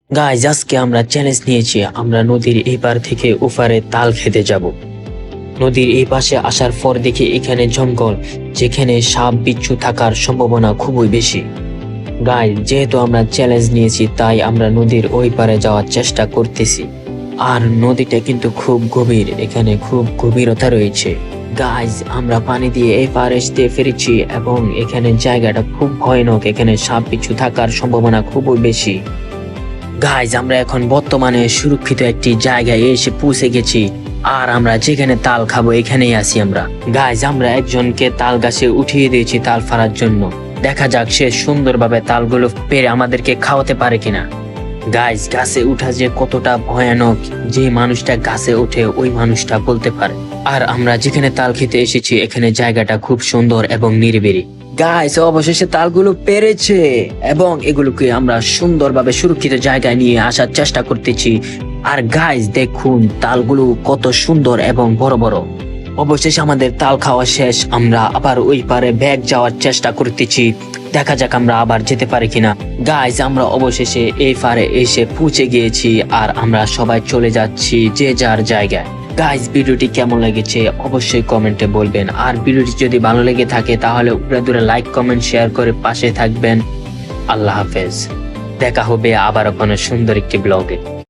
Guys আজকে আমরা challenge নিয়েছি, আমরা নদীর এই পার থেকে ওপারে তাল খেতে যাব। নদীর এই পাশে আসার পর দেখি এখানে জঙ্গল, যেখানে সাপ বিচ্ছু থাকার সম্ভাবনা খুবই বেশি। গাইজ যেহেতু আমরা চ্যালেঞ্জ নিয়েছি তাই আমরা নদীর ওই পারে যাওয়ার চেষ্টা করতেছি। আর নদীটা কিন্তু খুব গভীর, এখানে খুব গভীরতা রয়েছে। গাইজ আমরা পানি দিয়ে এই পারে আসতে পেরেছি এবং এখানে জায়গাটা খুব ভয়ানক, এখানে সাপ বিচ্ছু থাকার সম্ভাবনা খুবই বেশি। গাইজ আমরা এখন বর্তমানে সুরক্ষিত একটি জায়গায় এসে পৌঁছে গেছি, আর আমরা যেখানে তাল খাবো এখানেই আছি আমরা। গাইজ আমরা একজনকে তাল গাছে উঠিয়ে দিয়েছি তাল ফাড়ার জন্য, দেখা যাক সে সুন্দরভাবে তালগুলো পেরে আমাদেরকে খাওয়াতে পারে কিনা। গাইজ গাছে উঠা যে কতটা ভয়ানক, যে মানুষটা গাছে ওঠে ওই মানুষটা বলতে পারে। আর আমরা যেখানে তাল খেতে এসেছি এখানে জায়গাটা খুব সুন্দর এবং নিরিবিলি। গাইস অবশেষে তালগুলো পেরেছে এবং এগুলোকে আমরা সুন্দরভাবে সুরক্ষিত জায়গায় নিয়ে আসার চেষ্টা করতেছি। আর গাইস দেখুন তালগুলো কত সুন্দর এবং বড় বড়। অবশেষে আমাদের তাল খাওয়া শেষ, আমরা আবার ওই পারে ব্যাগ যাওয়ার চেষ্টা করতেছি, দেখা যাক আমরা আবার যেতে পারি কিনা। গাইস আমরা অবশেষে এই পারে এসে পৌঁছে গিয়েছি আর আমরা সবাই চলে যাচ্ছি যে যার জায়গায়। গাইস ভিডিওটি কেমন লেগেছে অবশ্যই কমেন্টে বলবেন, আর ভিডিওটি যদি ভালো লেগে থাকে তাহলে উপরে দূরে লাইক কমেন্ট শেয়ার করে পাশে থাকবেন। আল্লাহ হাফেজ, দেখা হবে আবার কোনো সুন্দর একটি ব্লগে।